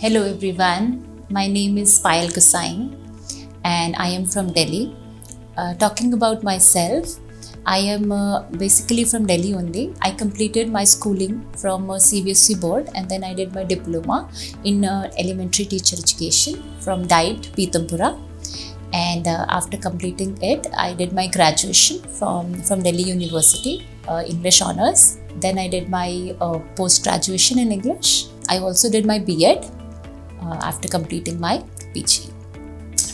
Hello everyone, my name is Payal Gussain and I am from Delhi. Talking about myself, I am basically from Delhi only. I completed my schooling from CBSE board and then I did my diploma in elementary teacher education from DIET, Pitampura. And after completing it, I did my graduation from Delhi University, English Honours. Then I did my post-graduation in English. I also did my B.Ed after completing my PG.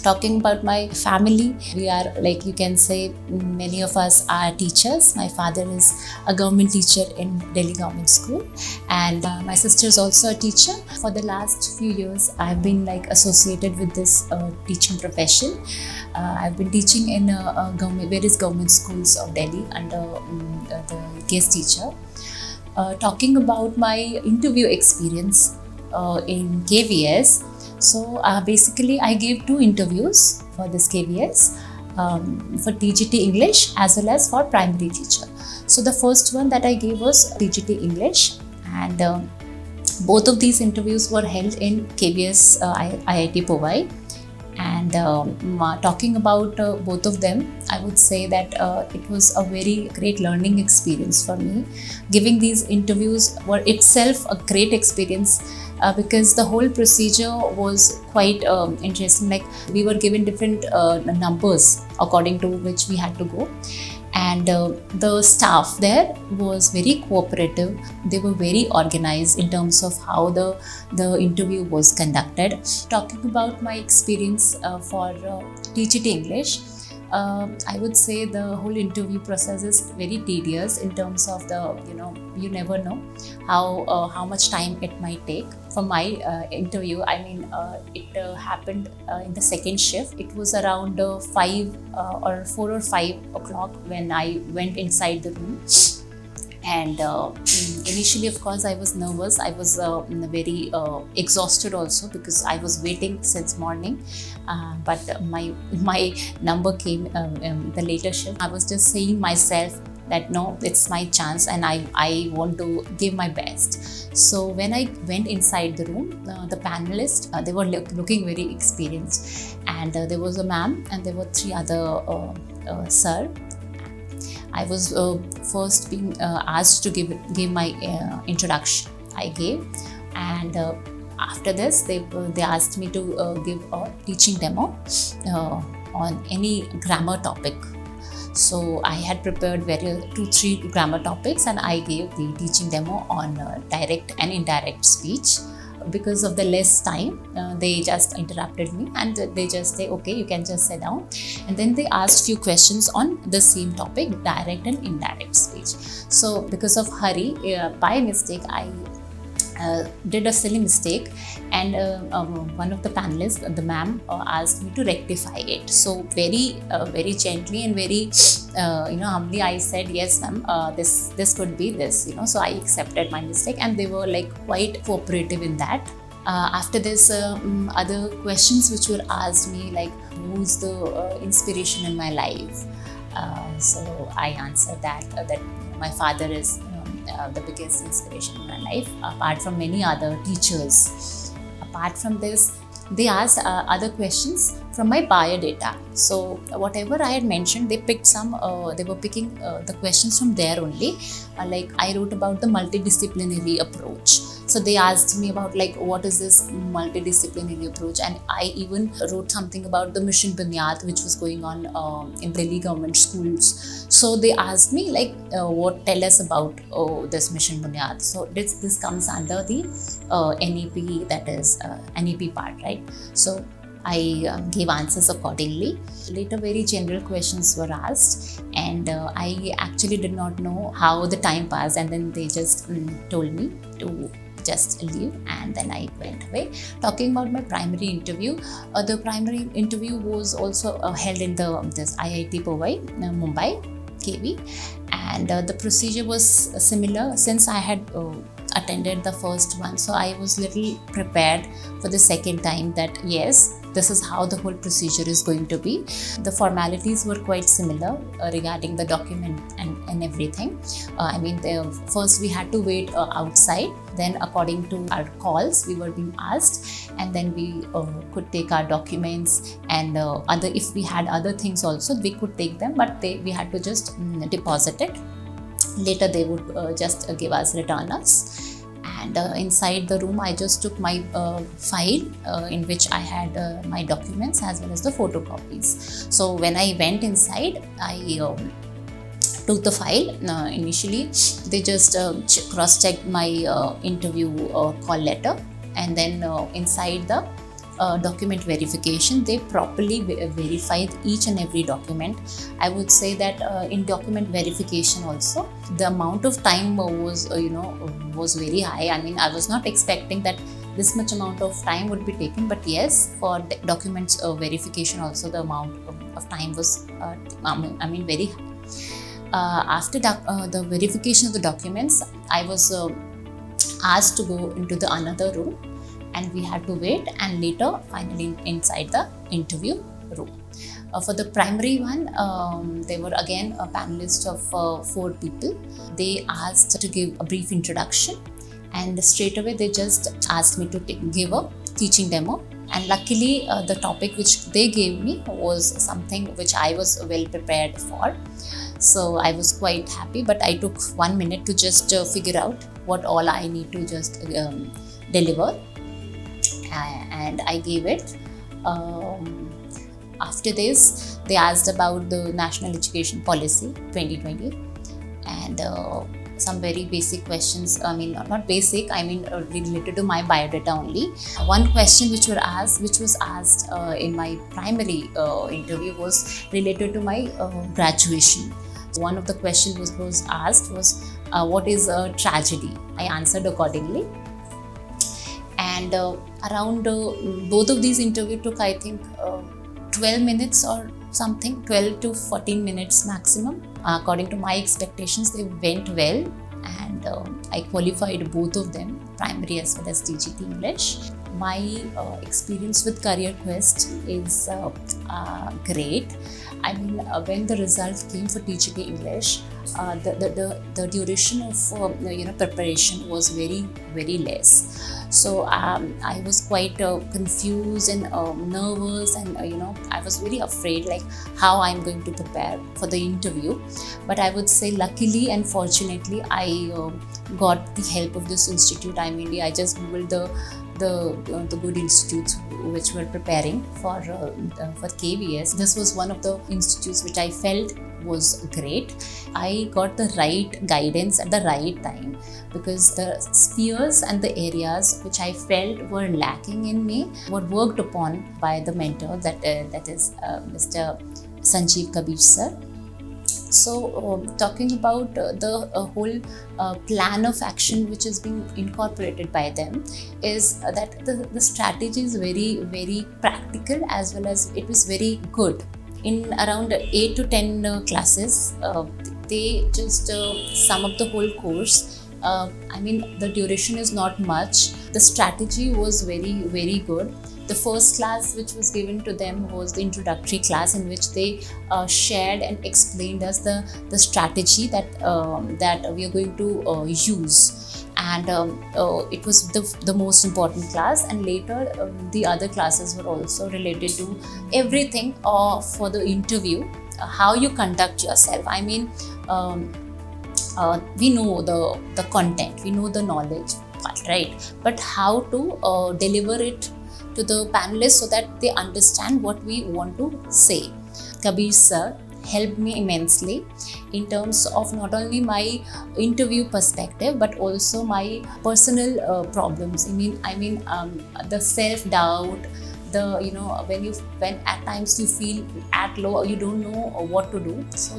Talking about my family, we are, like you can say, many of us are teachers. My father is a government teacher in Delhi Government School, and my sister is also a teacher. For the last few years, I've been associated with this teaching profession. I've been teaching in various government schools of Delhi under the guest teacher. Talking about my interview experience in KVS. So basically I gave 2 interviews for this KVS for TGT English as well as for primary teacher. So the first one that I gave was TGT English, and both of these interviews were held in KVS IIT Powai. And talking about both of them, I would say that it was a very great learning experience for me. Giving these interviews were itself a great experience because the whole procedure was quite interesting. Like, we were given different numbers according to which we had to go. And the staff there was very cooperative. They were very organized in terms of how the interview was conducted. Talking about my experience for TGT English, I would say the whole interview process is very tedious in terms of you never know how much time it might take. For my interview, it happened in the second shift. It was around 5 or 4 or 5 o'clock when I went inside the room. And initially, of course, I was nervous. I was very exhausted also because I was waiting since morning. But my number came the later shift. I was just saying myself that no, it's my chance and I want to give my best. So when I went inside the room, the panelists, they were looking very experienced. And there was a ma'am and there were 3 other sir. I was first being asked to give my introduction. I gave, and after this they asked me to give a teaching demo on any grammar topic. So I had prepared 2-3 grammar topics, and I gave the teaching demo on direct and indirect speech. Because of the less time, they just interrupted me and they just say, okay, you can just sit down. And then they asked few questions on the same topic, direct and indirect speech. So because of hurry, by mistake, I did a silly mistake, and one of the panelists, the ma'am, asked me to rectify it. So very gently and very humbly I said, yes ma'am, this could be this, so I accepted my mistake, and they were quite cooperative in that. After this, other questions which were asked me, like, who's the inspiration in my life? So I answered that my father is the biggest inspiration in my life, apart from many other teachers. Apart from this, they asked other questions from my biodata. So whatever I had mentioned, they picked they were picking the questions from there only. Like, I wrote about the multidisciplinary approach. So they asked me about what is this multidisciplinary approach, and I even wrote something about the Mission Bunyad, which was going on in Delhi government schools. So they asked me tell us about this Mission Bunyad. So this comes under the NEP, that is NEP part, right? So I gave answers accordingly. Later, very general questions were asked, and I actually did not know how the time passed, and then they just told me to just leave, and then I went away. Talking about my primary interview, the primary interview was also held in this IIT Powai, Mumbai, KV, and the procedure was similar. Since I had attended the first one, so I was little prepared for the second time that yes, this is how the whole procedure is going to be. The formalities were quite similar regarding the document and everything. First we had to wait outside, then according to our calls we were being asked, and then we could take our documents, and if we had other things also we could take them, but we had to just deposit it. Later they would just give us, return us. And inside the room I just took my file in which I had my documents as well as the photocopies. So when I went inside, I took the file. Initially they just cross-checked my interview call letter, and then inside the document verification they properly verified each and every document. I would say that in document verification also the amount of time was very high. I was not expecting that this much amount of time would be taken, but yes, for documents verification also the amount of time was very high. After the verification of the documents, I was asked to go into the another room, and we had to wait, and later finally inside the interview room. For the primary one, they were again a panelist of 4 people. They asked to give a brief introduction, and straight away they just asked me to give a teaching demo. And luckily the topic which they gave me was something which I was well prepared for. So I was quite happy, but I took 1 minute to just figure out what all I need to just deliver. And I gave it. After this, they asked about the National Education Policy 2020, and some very basic questions. Not basic. Related to my biodata only. One question which was asked in my primary interview was related to my graduation. One of the questions was asked was, what is a tragedy? I answered accordingly. And around both of these interviews took, I think, 12 minutes or something, 12 to 14 minutes maximum. According to my expectations, they went well, and I qualified both of them, primary as well as TGT English. My experience with Career Quest is great. When the results came for TGT English, the duration of preparation was very, very less. So I was quite confused and nervous, and I was very afraid like how I'm going to prepare for the interview. But I would say luckily and fortunately I got the help of this institute. I just googled the good institutes which were preparing for KVS. This was one of the institutes which I felt was great. I got the right guidance at the right time, because the spheres and the areas which I felt were lacking in me were worked upon by the mentor, that is Mr. Sanjeev Kabeer sir. So talking about the whole plan of action which is being incorporated by them is that the strategy is very, very practical, as well as it was very good. In around 8 to 10 classes, they just sum up the whole course. The duration is not much. The strategy was very, very good. The first class which was given to them was the introductory class, in which they shared and explained us the strategy that we are going to use. And it was the most important class, and later the other classes were also related to everything for the interview, how you conduct yourself. We know the content, we know the knowledge part, right? But how to deliver it to the panelists so that they understand what we want to say. Kabeer sir helped me immensely in terms of not only my interview perspective but also my personal problems. The self-doubt, when at times you feel at low, you don't know what to do. So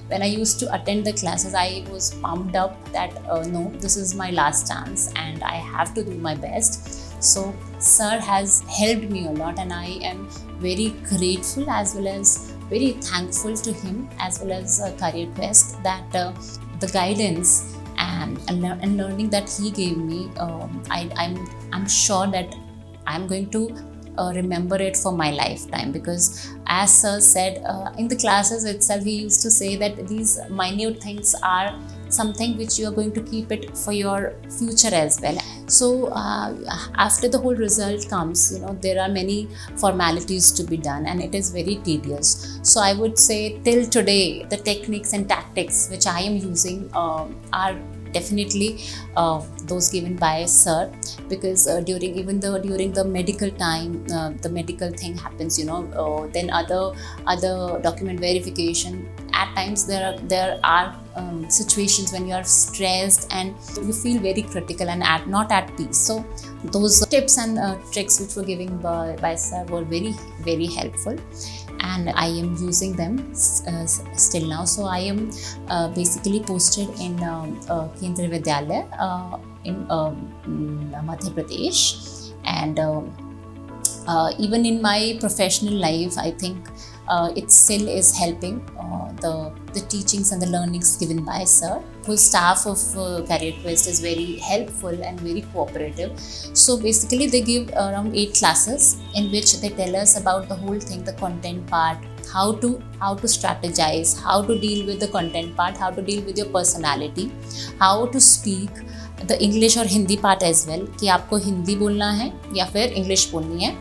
when I used to attend the classes, I was pumped up that no, this is my last chance and I have to do my best. So sir has helped me a lot, and I am very grateful as well as very thankful to him as well as Career Quest that the guidance and learning that he gave me, I'm sure that I'm going to remember it for my lifetime, because as sir said in the classes itself, he used to say that these minute things are something which you are going to keep it for your future as well. So after the whole result comes, there are many formalities to be done, and it is very tedious. So I would say till today the techniques and tactics which I am using are definitely those given by sir, because during the medical time, the medical thing happens, then other document verification. At times there are situations when you are stressed and you feel very critical and not at peace. So those tips and tricks which were given by sir were very, very helpful, and I am using them still now. So I am basically posted in Kendriya Vidyalaya in Madhya Pradesh, and even in my professional life, I think it still is helping the teachings and the learnings given by sir. Whole staff of Career Quest is very helpful and very cooperative. So basically they give around 8 classes in which they tell us about the whole thing, the content part, how to strategize, how to deal with the content part, how to deal with your personality, how to speak, the English और Hindi part as well, कि आपको हिंदी बोलना है या फिर English बोलनी है.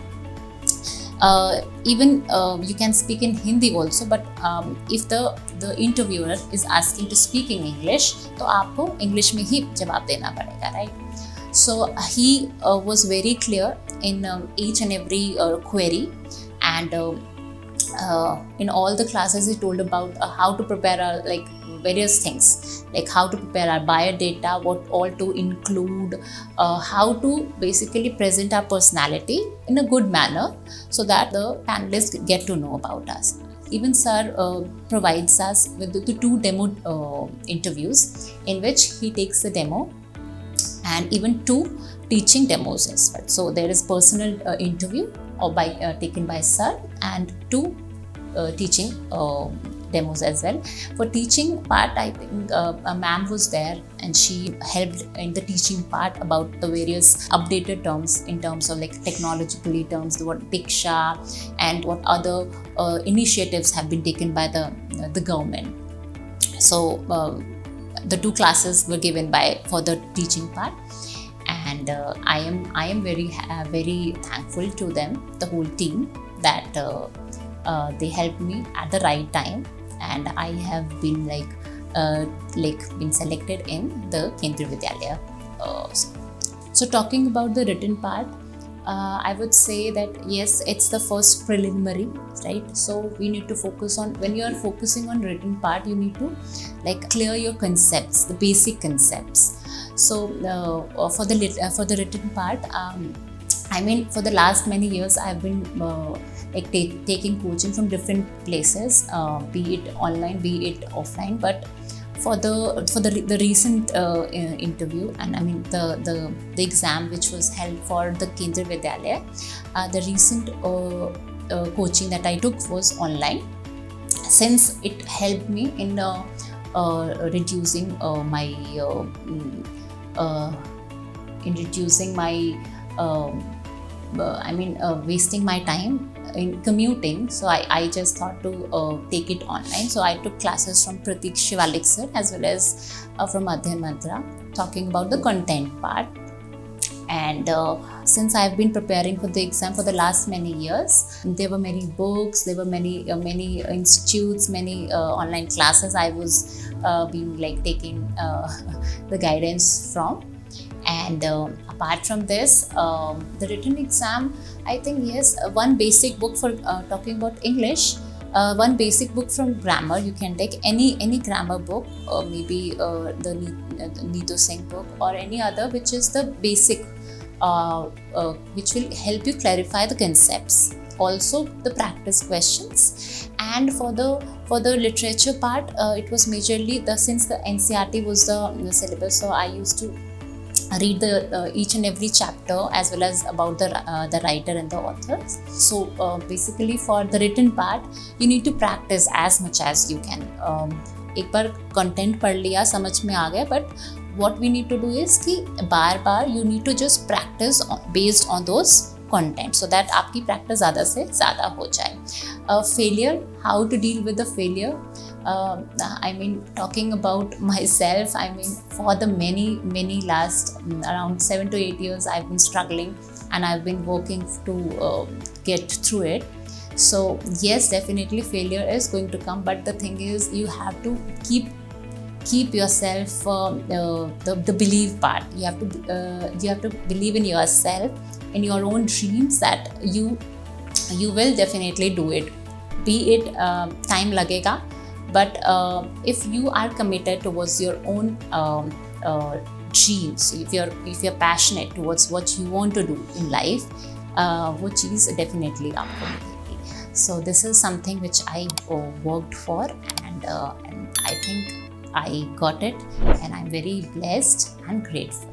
Even you can speak in Hindi also, but if the interviewer is asking to speak in English, तो आपको English में ही जवाब देना पड़ेगा, right? So he was very clear in each and every query, and in all the classes he told about how to prepare our various things, like how to prepare our biodata, what all to include, how to basically present our personality in a good manner so that the panelists get to know about us. Even sir provides us with the 2 demo interviews in which he takes the demo, and even 2 teaching demos as well. So there is personal interview taken by sir, and 2 teaching demos as well. For teaching part, I think a ma'am was there and she helped in the teaching part about the various updated terms in terms of technologically terms, what Diksha and what other initiatives have been taken by the government. So the 2 classes were given for the teaching part, and I am very very thankful to them, the whole team, that they helped me at the right time, and I have been been selected in the Kendriya Vidyalaya. So talking about the written part, I would say that yes, it's the first preliminary, right? So we need to focus on, when you are focusing on written part, you need to clear your concepts, the basic concepts. So for the written part, I mean, for the last many years I've been taking coaching from different places, be it online, be it offline. But for the recent interview, and I mean the exam which was held for the Kendriya Vidyalaya, the recent coaching that I took was online, since it helped me in reducing wasting my time in commuting. So I just thought to take it online. So I took classes from Pratik Shivalik sir as well as from Adhyan Mantra, talking about the content part. And since I've been preparing for the exam for the last many years, there were many books, there were many institutes, many online classes I was being taking the guidance from. And apart from this, the written exam, I think yes, one basic book for talking about English, one basic book from grammar. You can take any grammar book, or maybe the Neetu Singh book, or any other which is the basic, which will help you clarify the concepts. Also the practice questions. And for the literature part, it was majorly since the NCERT was the syllabus, so I used to read the each and every chapter as well as about the writer and the authors. So basically for the written part, you need to practice as much as you can. एक बार content पढ़ लिया, समझ में आ गया, but what we need to do is कि बार you need to just practice based on those content so that आपकी practice ज़्यादा से ज़्यादा हो जाए. Failure, how to deal with the failure. I mean, talking about myself, I mean, for the many last around 7 to 8 years, I've been struggling and I've been working to get through it. So yes, definitely failure is going to come, but the thing is, you have to keep yourself the belief part. You have to believe in yourself, in your own dreams, that you will definitely do it. Be it time lagega, but if you are committed towards your own dreams, if you're passionate towards what you want to do in life, वो चीज़ definitely आपको मिलेगी. So this is something which I worked for, and I think I got it, and I'm very blessed and grateful.